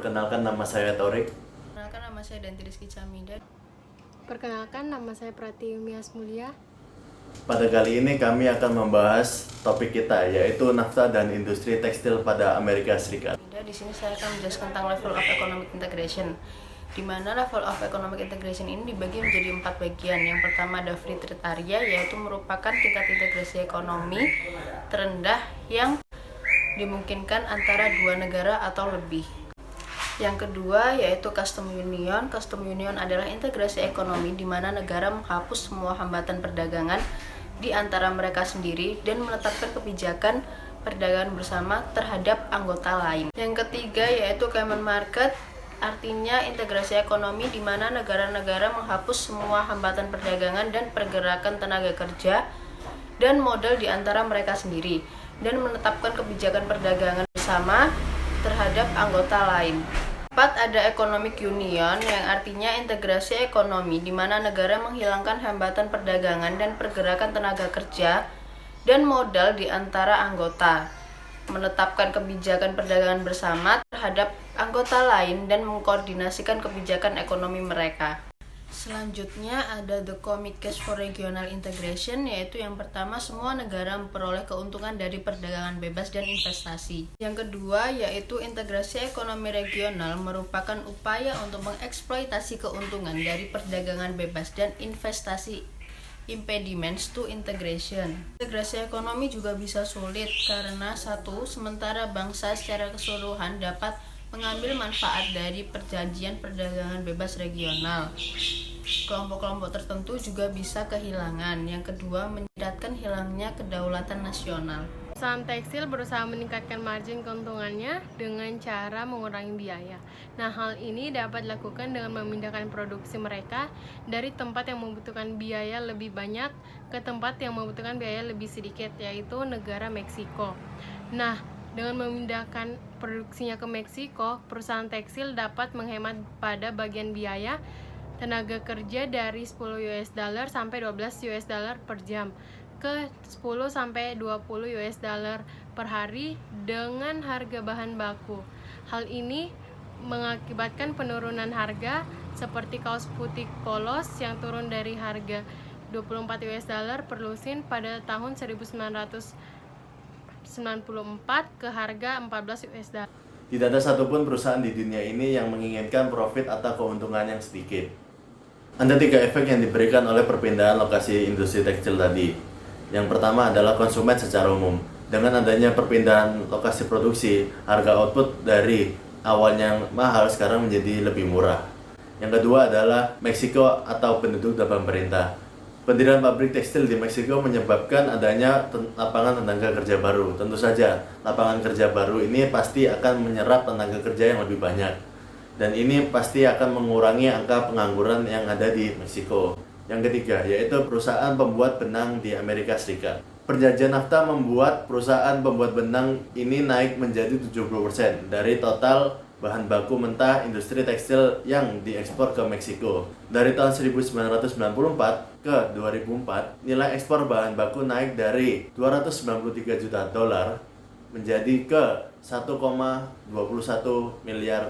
Perkenalkan, nama saya Torik. Perkenalkan, nama saya Danti Rizky Camida. Perkenalkan, nama saya Pratiwi Mulya. Pada kali ini kami akan membahas topik kita, yaitu nafta dan industri tekstil pada Amerika Serikat. Di sini saya akan menjelaskan tentang level of economic integration, di mana level of economic integration ini dibagi menjadi 4 bagian. Yang pertama ada free trade area, yaitu merupakan tingkat integrasi ekonomi terendah yang dimungkinkan antara dua negara atau lebih. Yang kedua yaitu custom union. Custom union adalah integrasi ekonomi di mana negara menghapus semua hambatan perdagangan di antara mereka sendiri dan menetapkan kebijakan perdagangan bersama terhadap anggota lain. Yang ketiga yaitu common market, artinya integrasi ekonomi di mana negara-negara menghapus semua hambatan perdagangan dan pergerakan tenaga kerja dan modal di antara mereka sendiri dan menetapkan kebijakan perdagangan bersama terhadap anggota lain. 4. Ada economic union yang artinya integrasi ekonomi di mana negara menghilangkan hambatan perdagangan dan pergerakan tenaga kerja dan modal di antara anggota, menetapkan kebijakan perdagangan bersama terhadap anggota lain dan mengkoordinasikan kebijakan ekonomi mereka. Selanjutnya ada the common case for regional integration, yaitu yang pertama semua negara memperoleh keuntungan dari perdagangan bebas dan investasi. Yang kedua yaitu integrasi ekonomi regional merupakan upaya untuk mengeksploitasi keuntungan dari perdagangan bebas dan investasi. Impediments to integration. Integrasi ekonomi juga bisa sulit karena satu, sementara bangsa secara keseluruhan dapat mengambil manfaat dari perjanjian perdagangan bebas regional, kelompok-kelompok tertentu juga bisa kehilangan. Yang kedua, menyiratkan hilangnya kedaulatan nasional. Perusahaan tekstil berusaha meningkatkan margin keuntungannya dengan cara mengurangi biaya. Nah, hal ini dapat dilakukan dengan memindahkan produksi mereka dari tempat yang membutuhkan biaya lebih banyak ke tempat yang membutuhkan biaya lebih sedikit, yaitu negara Meksiko. Nah, dengan memindahkan produksinya ke Meksiko, perusahaan tekstil dapat menghemat pada bagian biaya tenaga kerja dari $10 sampai $12 per jam ke 10 sampai 20 US dollar per hari dengan harga bahan baku. Hal ini mengakibatkan penurunan harga seperti kaos putih polos yang turun dari harga 24 US dollar per lusin pada tahun 1994 ke harga 14 US dollar. Tidak ada satupun perusahaan di dunia ini yang menginginkan profit atau keuntungan yang sedikit. Ada 3 efek yang diberikan oleh perpindahan lokasi industri tekstil tadi. Yang pertama adalah konsumen secara umum. Dengan adanya perpindahan lokasi produksi, harga output dari awalnya yang mahal sekarang menjadi lebih murah. Yang kedua adalah Meksiko atau penduduk dan pemerintah. Pendirian pabrik tekstil di Meksiko menyebabkan adanya lapangan tenaga kerja baru. Tentu saja, lapangan kerja baru ini pasti akan menyerap tenaga kerja yang lebih banyak. Dan ini pasti akan mengurangi angka pengangguran yang ada di Meksiko. Yang ketiga, yaitu perusahaan pembuat benang di Amerika Serikat. Perjanjian NAFTA membuat perusahaan pembuat benang ini naik menjadi 70% dari total bahan baku mentah industri tekstil yang diekspor ke Meksiko. Dari tahun 1994 ke 2004, nilai ekspor bahan baku naik dari $293 juta menjadi ke $1,21 miliar.